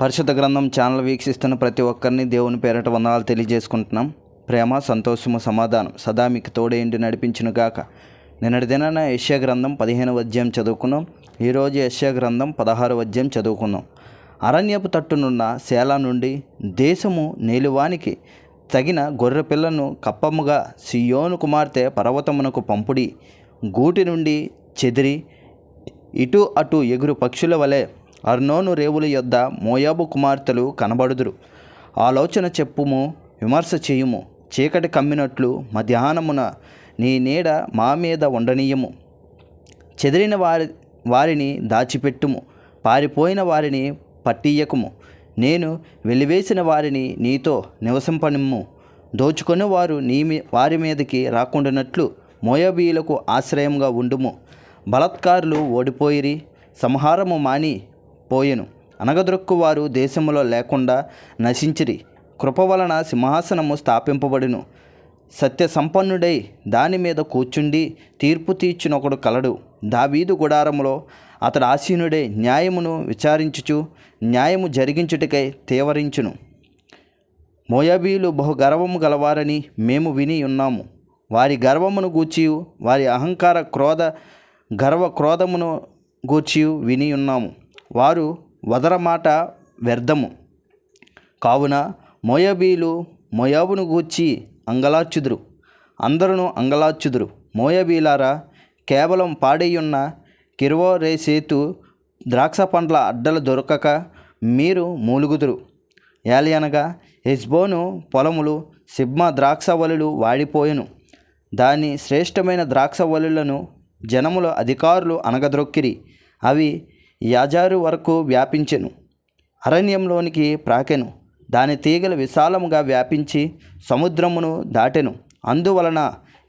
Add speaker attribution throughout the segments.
Speaker 1: పరిశుద్ధ గ్రంథం ఛానల్ వీక్షిస్తున్న ప్రతి ఒక్కరిని దేవుని పేరట వందనాలు తెలియజేసుకుంటున్నాం. ప్రేమ, సంతోషము, సమాధానం సదా మీకు తోడేండి నడిపించును గాక. నిన్నటి దినాన యెషయా గ్రంథం 15వ అధ్యాయం చదువుకున్నాం. ఈరోజు యెషయా గ్రంథం 16వ అధ్యాయం చదువుకున్నాం. అరణ్యపు తట్టునున్న సేల నుండి దేశము నేలువానికి తగిన గొర్రె పిల్లను కప్పముగా సియోను కుమార్తె పర్వతమునకు పంపుడి. గూటి నుండి చెదిరి ఇటు అటు ఎగురు పక్షుల వలె అర్నోను రేవుల యొద్ద మోయాబు కుమార్తెలు కనబడుదురు. ఆలోచన చెప్పుము, విమర్శ చేయుము. చీకటి కమ్మినట్లు మధ్యాహ్నమున నీ నీడ మా మీద ఉండనీయము. చెదిరిన వారిని దాచిపెట్టుము, పారిపోయిన వారిని పట్టియ్యకుము. నేను వెలివేసిన వారిని నీతో నివసింపనిమ్ము. దోచుకొని వారు వారి మీదకి రాకుండానట్లు మోయాబీయులకు ఆశ్రయంగా ఉండుము. బలాత్కారులు ఓడిపోయిరి, సంహారము మాని పోయెను. అనగదొక్కువారు దేశములో లేకుండా నశించిరి. కృప వలన సింహాసనము స్థాపింపబడును. సత్య సంపన్నుడై దాని మీద కూర్చుండి తీర్పు తీర్చునొకడు కలడు. దావీదు గుడారములో అతడు ఆసీనుడై న్యాయమును విచారించుచు న్యాయము జరిగించుటకై తేవరించును. మోయాబీయులు బహు గర్వము గలవారని మేము విని ఉన్నాము. వారి గర్వమును గూర్చియు వారి అహంకార క్రోధమును గూర్చియు విని ఉన్నాము. వారు వదర మాట వ్యర్థము. కావున మోయాబీయులు మోయాబును గూర్చి అంగలార్చుదురు, అందరూ అంగలార్చుదురు. మోయాబీలారా, కేవలం పాడైయున్న కిర్వోరేసేతు ద్రాక్ష పండ్ల అడ్డలు దొరకక మీరు మూలుగుదురు. ఏలయనగా హెష్బోను పొలములు సిబ్మా ద్రాక్షవల్లులు వాడిపోయెను. దాని శ్రేష్టమైన ద్రాక్షవల్లులను జనముల అధికారులు అనగద్రొక్కిరి. అవి యాజారు వరకు వ్యాపించెను, అరణ్యంలోనికి ప్రాకెను. దాని తీగలు విశాలముగా వ్యాపించి సముద్రమును దాటెను. అందువలన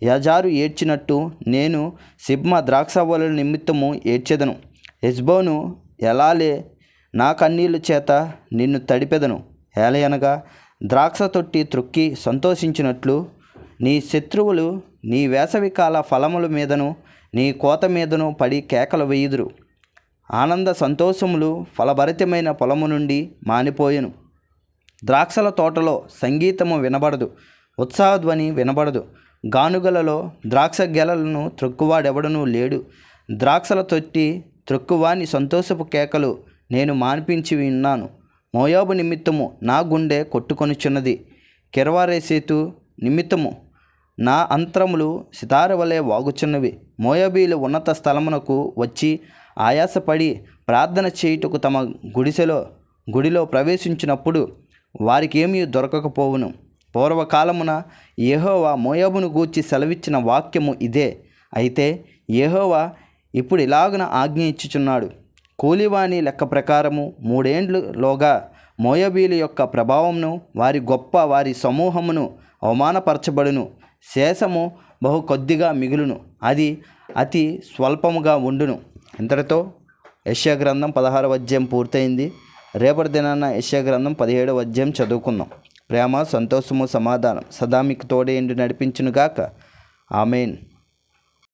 Speaker 1: యాజారు ఏడ్చినట్టు నేను సిబ్మా ద్రాక్షవల్లుల నిమిత్తము ఏడ్చెదను. హెష్బోను ఎలాలే, నా కన్నీళ్ళ చేత నిన్ను తడిపెదను. ఏలయనగా ద్రాక్ష తొట్టి త్రొక్కి సంతోషించినట్లు నీ శత్రువులు నీ వేసవికాల ఫలముల మీదను నీ కోత మీదను పడి కేకలు వేయుదురు. ఆనంద సంతోషములు ఫలభరితమైన పొలము నుండి మానిపోయెను. ద్రాక్షల తోటలో సంగీతము వినబడదు, ఉత్సాహధ్వని వినబడదు. గానుగలలో ద్రాక్ష గెలలను త్రొక్కువాడెవడనూ లేడు. ద్రాక్షల తొట్టి త్రొక్కువాని సంతోషపు కేకలు నేను మాన్పించి విన్నాను. మోయాబు నిమిత్తము నా గుండె కొట్టుకొనుచున్నది. కిర్వోరేసేతు నిమిత్తము నా అంతరములు సితార వలె వాగుచున్నవి. మోయాబీలు ఉన్నత స్థలమునకు వచ్చి ఆయాసపడి ప్రార్థన చేయుటకు తమ గుడిలో ప్రవేశించినప్పుడు వారికేమీ దొరకకపోవును. పూర్వకాలమున యెహోవా మోయాబును గూర్చి సెలవిచ్చిన వాక్యము ఇదే. అయితే యెహోవా ఇప్పుడు ఇలాగున ఆజ్ఞ ఇచ్చుచున్నాడు. కూలివాని లెక్క ప్రకారము 3 ఏండ్లులోగా మోయాబీల యొక్క ప్రభావమును వారి సమూహమును అవమానపరచబడును. శేషము బహు కొద్దిగా మిగులును, అది అతి స్వల్పముగా ఉండును. ఇంతటితో యెషయా గ్రంథం 16వ అధ్యాయం పూర్తయింది. రేపటి దినాన యెషయా గ్రంథం 17వ అధ్యాయం చదువుకుందాం. ప్రేమ, సంతోషము, సమాధానం సదా మీకు తోడేండి నడిపించును గాక. ఆమేన్.